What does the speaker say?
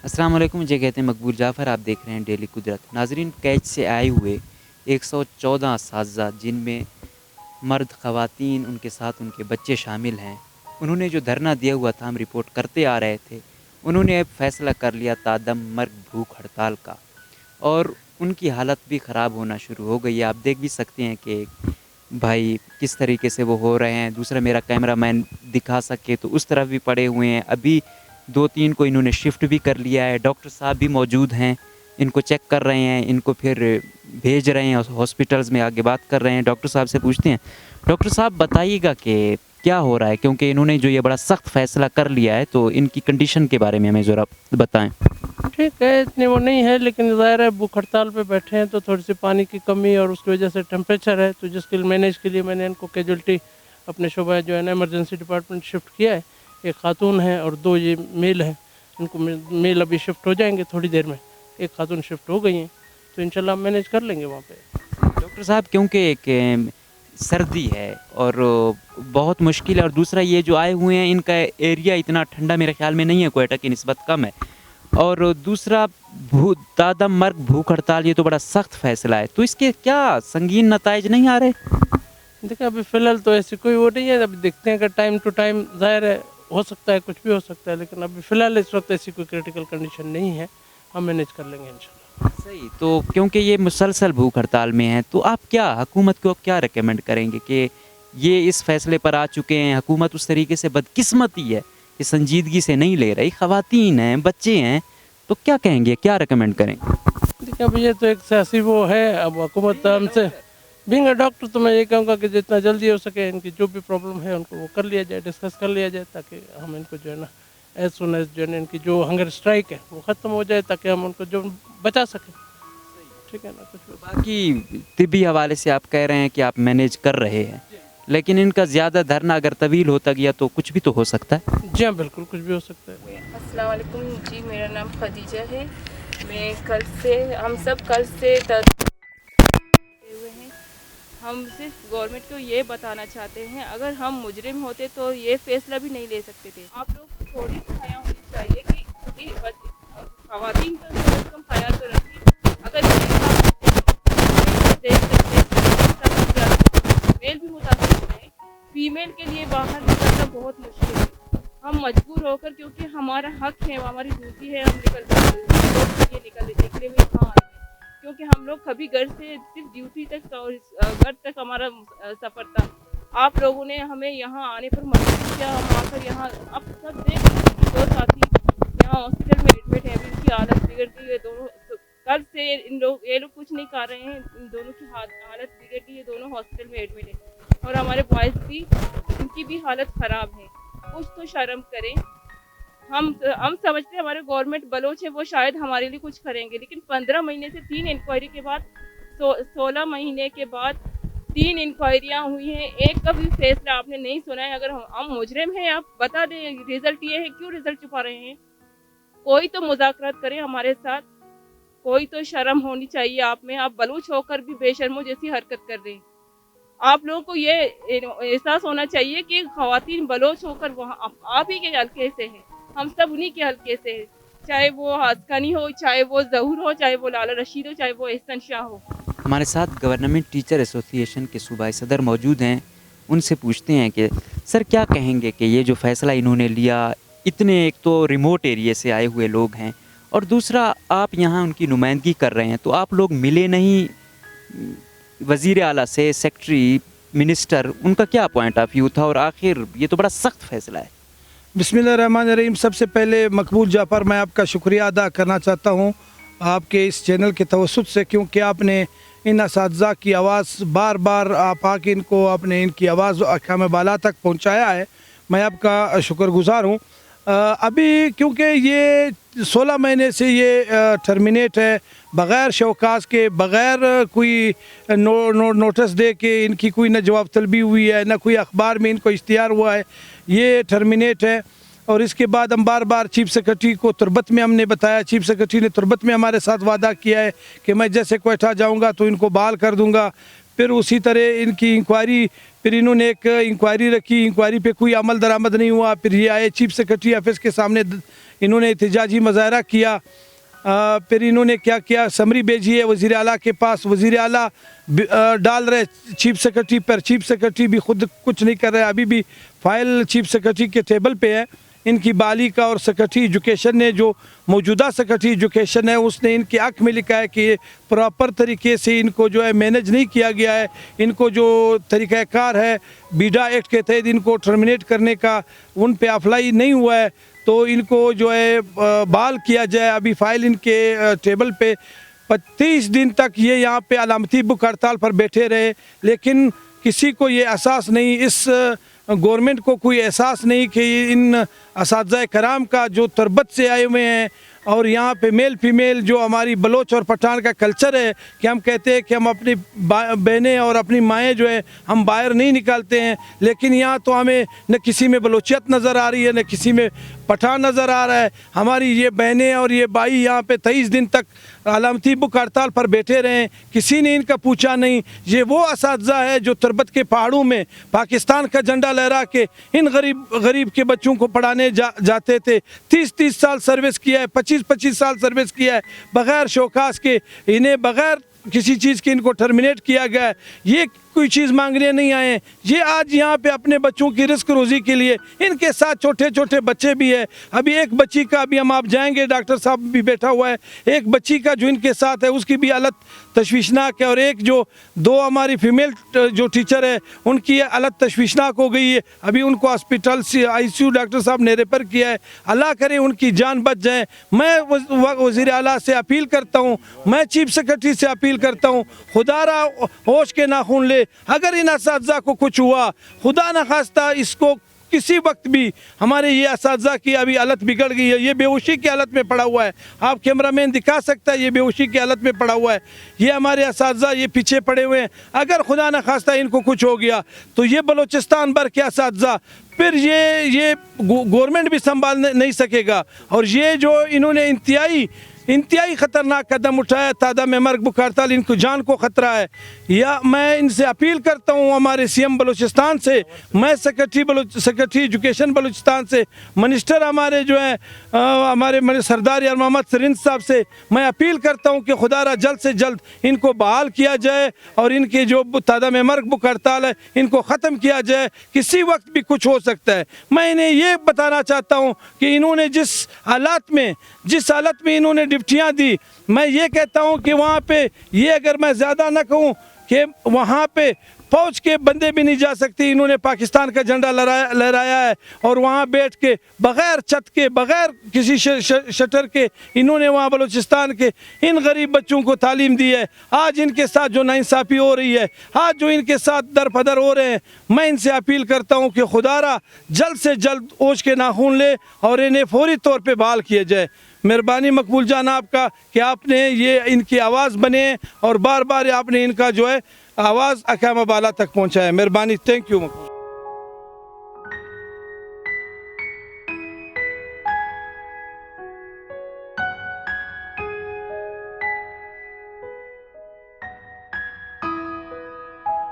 अस्सलाम वालेकुम, मुझे कहते हैं मकबूल जाफ़र। आप देख रहे हैं डेली कुदरत। नाज़रीन, कैच से आए हुए 114 असातिज़ा जिनमें मर्द, ख़वातीन, उनके साथ उनके बच्चे शामिल हैं, उन्होंने जो धरना दिया हुआ था, हम रिपोर्ट करते आ रहे थे। उन्होंने अब फ़ैसला कर लिया तादम मर्ग भूख हड़ताल का, और उनकी हालत भी ख़राब होना शुरू हो गई है। आप देख भी सकते हैं कि भाई किस तरीके से वो हो रहे हैं। दूसरा मेरा कैमरामैन दिखा सके तो उस तरफ भी पड़े हुए हैं। अभी 2-3 को इन्होंने शिफ्ट भी कर लिया है। डॉक्टर साहब भी मौजूद हैं, इनको चेक कर रहे हैं, इनको फिर भेज रहे हैं हॉस्पिटल्स में। आगे बात कर रहे हैं, डॉक्टर साहब से पूछते हैं। डॉक्टर साहब, बताइएगा कि क्या हो रहा है, क्योंकि इन्होंने जो ये बड़ा सख्त फ़ैसला कर लिया है, तो इनकी कंडीशन के बारे में हमें ज़रा बताएं। ठीक है, इतनी वो नहीं है, लेकिन ज़ाहिर है भूख हड़ताल पे बैठे हैं तो थोड़ी सी पानी की कमी और उसकी वजह से टेम्परेचर है, तो जिसके मैनेज के लिए मैंने इनको कैजुअल्टी अपने शोबा जो है ना इमरजेंसी डिपार्टमेंट शिफ्ट किया है। एक खातून है और 2 ये मेल हैं। इनको मेल अभी शिफ्ट हो जाएंगे थोड़ी देर में। एक खातून शिफ्ट हो गई हैं, तो इंशाल्लाह मैनेज कर लेंगे वहाँ पे। डॉक्टर साहब, क्योंकि एक सर्दी है और बहुत मुश्किल है, और दूसरा ये जो आए हुए हैं इनका एरिया इतना ठंडा मेरे ख्याल में नहीं है, क्वेटा की निस्बत कम है। और दूसरा तादम मर्ग भूख हड़ताल, ये तो बड़ा सख्त फैसला है, तो इसके क्या संगीन नताइज नहीं आ रहे? देखिए, अभी फ़िलहाल तो ऐसी कोई वो नहीं है। अभी देखते हैं कि टाइम टू टाइम ज़ाहिर है हो सकता है, कुछ भी हो सकता है, लेकिन अभी फ़िलहाल इस वक्त ऐसी कोई क्रिटिकल कंडीशन नहीं है। हम मैनेज कर लेंगे इंशाल्लाह। सही। तो क्योंकि ये मुसलसल भूख हड़ताल में है, तो आप क्या हुकूमत को क्या रिकमेंड करेंगे कि ये इस फैसले पर आ चुके हैं, हुकूमत उस तरीके से बदकिस्मती है कि संजीदगी से नहीं ले रही, ख़वातीन हैं, बच्चे हैं, तो क्या कहेंगे, क्या रिकमेंड करेंगे? देखिए, अब ये तो एक सियासी वो है। अब हुकूमत हमसे बीइंग अ डॉक्टर तो मैं ये कहूँगा कि जितना जल्दी हो सके इनकी जो भी प्रॉब्लम है उनको वो कर लिया जाए, डिस्कस कर लिया जाए, ताकि हम इनको जो है ना एज सुन एज जो है ना इनकी जो हंगर स्ट्राइक है वो ख़त्म हो जाए, ताकि हम उनको जो बचा सकें। ठीक है ना, कुछ भी। बाकी तिब्बी हवाले से आप कह रहे हैं कि आप मैनेज कर रहे हैं, लेकिन इनका ज़्यादा धरना अगर तवील होता गया तो कुछ भी तो हो सकता है। जी हाँ, बिल्कुल कुछ भी हो सकता है। अस्सलाम वालेकुम जी, मेरा नाम खदीजा है। हम सब कल से हुए हैं। हम सिर्फ गवर्नमेंट को ये बताना चाहते हैं, अगर हम मुजरिम होते तो ये फैसला भी नहीं ले सकते थे। आप लोग को थोड़ी हया होनी चाहिए कि खवातीन का कम से कम ख्याल तो रखिए। अगर देख सकते हैं मेल भी मुतासिर है, फीमेल के लिए बाहर निकलना बहुत मुश्किल है। हम मजबूर होकर, क्योंकि हमारा हक है, हमारी ड्यूटी है, हम निकले हुए यहाँ आए हैं। क्योंकि हम लोग कभी घर से सिर्फ ड्यूटी तक और घर तक हमारा सफ़र था। आप लोगों ने हमें यहाँ आने पर मजबूर किया। हम आकर यहाँ अब सब देख, 2 साथी यहाँ हॉस्पिटल में एडमिट है, अभी इनकी हालत बिगड़ गई है। दोनों कल से ये लोग कुछ नहीं कर रहे हैं, इन दोनों की हालत बिगड़ गई है, दोनों हॉस्पिटल में एडमिट है। और हमारे बॉयज़ भी, इनकी भी हालत ख़राब है। कुछ तो शर्म करें। हम समझते हैं हमारे गवर्नमेंट बलोच है, वो शायद हमारे लिए कुछ करेंगे, लेकिन 15 महीने से 3 इंक्वायरी के बाद 16 महीने के बाद 3 इंक्वायरियाँ हुई हैं, एक का भी फैसला आपने नहीं सुना है। अगर हम मुजरिम हैं, आप बता दें रिजल्ट ये है, क्यों रिजल्ट छुपा रहे हैं? कोई तो मुज़ाकरात करें हमारे साथ, कोई तो शर्म होनी चाहिए आप में। आप बलूच होकर भी बेशर्मों जैसी हरकत कर रहे हैं। आप लोगों को ये एहसास होना चाहिए कि ख़वातीन बलोच होकर वहाँ आप ही के हल्के से हैं, हम सब उन्हीं के हल्के से हैं। चाहे वो हासकानी हो, चाहे वो ज़हूर हो, चाहे वो लाला रशीद हो, चाहे वो एहसन शाह हो। हमारे साथ गवर्नमेंट टीचर एसोसिएशन के सूबाई सदर मौजूद हैं। उनसे पूछते हैं कि सर, क्या कहेंगे कि ये जो फ़ैसला इन्होंने लिया, इतने एक तो रिमोट एरिया से आए हुए लोग हैं, और दूसरा आप यहाँ उनकी नुमाइंदगी कर रहे हैं, तो आप लोग मिले नहीं वज़ीर आला से, सेक्रेटरी, मिनिस्टर, उनका क्या पॉइंट ऑफ व्यू था? और आखिर ये तो बड़ा सख्त फ़ैसला है। बिस्मिल्लाहिर्रहमानिर्रहीम। सबसे पहले मकबूल जाफ़र, मैं आपका शुक्रिया अदा करना चाहता हूँ आपके इस चैनल के तवस्सुत से, क्योंकि आपने इन असातिज़ा की आवाज़ बार बार आप आके इनको आपने इनकी आवाज़ अक़ाम बाला तक पहुँचाया है। मैं आपका शुक्रगुज़ार हूँ। अभी क्योंकि ये 16 महीने से ये टर्मिनेट है, बग़ैर शौकास के, बग़ैर कोई नोटिस दे के इनकी कोई न जवाब तलबी हुई है, न कोई अखबार में इनको इश्तिहार हुआ है, ये टर्मिनेट है। और इसके बाद हम बार बार चीफ सेक्रेटरी को तुरबत में हमने बताया। चीफ सेक्रेटरी ने तुरबत में हमारे साथ वादा किया है कि मैं जैसे क्वेटा जाऊंगा तो इनको बहाल कर दूंगा। फिर उसी तरह इनकी इंक्वायरी, फिर इन्होंने एक इंक्वायरी रखी, इंक्वायरी पे कोई अमल दरामद नहीं हुआ। फिर ये आए चीफ सेक्रेटरी ऑफिस के सामने इन्होंने एहतजाजी मुजाहरा किया। फिर इन्होंने क्या किया, समरी भेजी है वज़ीर आला के पास। वज़ीर आला डाल रहे चीफ सेक्रेटरी पर, चीफ सेक्रेटरी भी खुद कुछ नहीं कर रहे। अभी भी फाइल चीफ सेक्रेटरी के टेबल पे है इनकी बाली का, और सेक्रेटरी एजुकेशन ने, जो मौजूदा सेक्रेटरी एजुकेशन है, उसने इनकी आँख में लिखा है कि ये प्रॉपर तरीके से इनको जो है मैनेज नहीं किया गया है। इनको जो तरीक़ाकार है बीडा एक्ट के तहत इनको टर्मिनेट करने का, उन पे अप्लाई नहीं हुआ है, तो इनको जो है बहाल किया जाए। अभी फ़ाइल इनके टेबल पे 30 दिन तक ये यहाँ पे अलामती बुक हड़ताल पर बैठे रहे, लेकिन किसी को ये एहसास नहीं, इस गवर्नमेंट को कोई एहसास नहीं कि इन असातिज़ा कराम का जो तरबत से आए हुए हैं, और यहाँ पे मेल फीमेल जो हमारी बलोच और पठान का कल्चर है कि हम कहते हैं कि हम अपनी बहनें और अपनी माएँ जो है हम बाहर नहीं निकालते हैं, लेकिन यहाँ तो हमें न किसी में बलोचियत नज़र आ रही है, न किसी में पठान नज़र आ रहा है। हमारी ये बहनें और ये भाई यहाँ पे 23 दिन तक अलामती बुक हड़ताल पर बैठे रहे, किसी ने इनका पूछा नहीं। ये वो असातिज़ा है जो तरबत के पहाड़ों में पाकिस्तान का झंडा लहरा के इन गरीब के बच्चों को पढ़ाने जाते थे। 30 साल सर्विस किया है, 25 साल सर्विस किया है, बग़ैर शौकास के, इन्हें बग़ैर किसी चीज़ की इनको टर्मिनेट किया गया है। ये कोई चीज़ मांगने नहीं आए, ये आज यहाँ पे अपने बच्चों की रिस्क रोज़ी के लिए, इनके साथ छोटे छोटे बच्चे भी है। अभी एक बच्ची का, अभी हम आप जाएंगे, डॉक्टर साहब भी बैठा हुआ है, एक बच्ची का जो इनके साथ है उसकी भी हालत तशवीशनाक है, और एक जो 2 हमारी फीमेल जो टीचर है उनकी हालत तशवीशनाक हो गई है। अभी उनको हॉस्पिटल से ICU डॉक्टर साहब ने रेफ़र किया है। अल्लाह करे उनकी जान बच जाए। मैं वज़ीर आला से अपील करता हूँ, मैं चीफ सेक्रेटरी से अपील करता हूँ, खुदारा होश के नाखून ले। अगर इन असातिज़ा को कुछ हुआ, खुदा न खास्ता इसको किसी वक्त भी, हमारे ये असातिज़ा की अभी हालत बिगड़ गई है, ये बेहोशी की हालत में पड़ा हुआ है। आप कैमरामैन दिखा सकता है, ये बेहोशी की हालत में पड़ा हुआ है। ये हमारे असातिज़ा ये पीछे पड़े हुए हैं। अगर खुदा न खास्ता इनको कुछ हो गया तो ये बलूचिस्तान भर के असातिज़ा फिर ये गवर्नमेंट भी संभाल नहीं सकेगा। और ये जो इन्होंने इंतहाई ख़तरनाक कदम उठाया, तादा में मर्ग बुक हड़ताल, इनको जान को ख़तरा है। या मैं इनसे अपील करता हूँ, हमारे CM बलूचिस्तान से, मैं सेक्रेटरी एजुकेशन बलूचिस्तान से, मिनिस्टर हमारे जो हैं हमारे सरदार यार मोहम्मद सरिंद साहब से मैं अपील करता हूँ कि खुदारा जल्द से जल्द इनको बहाल किया जाए, और इनके जो तादा में मर्ग बुक हड़ताल है इनको ख़त्म किया जाए। किसी वक्त भी कुछ हो सकता है। मैं इन्हें ये बताना चाहता हूँ कि इन्होंने जिस हालत में इन्होंने डिप्टियाँ दी, मैं ये कहता हूँ कि वहाँ पे, ये अगर मैं ज़्यादा ना कहूँ कि वहाँ पे फौज के बंदे भी नहीं जा सकते। इन्होंने पाकिस्तान का झंडा लहराया है, और वहाँ बैठ के बग़ैर छत के, बग़ैर किसी शटर के, इन्होंने वहाँ बलूचिस्तान के इन गरीब बच्चों को तालीम दी है। आज इनके साथ जो नाइंसाफ़ी हो रही है, आज जो इनके साथ दरपदर हो रहे हैं, मैं इनसे अपील करता हूँ कि खुदारा जल्द से जल्द ओझ के नाखून ले और इन्हें फौरी तौर पर बहाल किया जाए। मेहरबानी मकबूल जान आपका कि आपने ये इनकी आवाज़ बने, और बार बार आपने इनका जो है आवाज़ अकाम बाला तक पहुँचाया। मेहरबानी, थैंक यू मकबूल।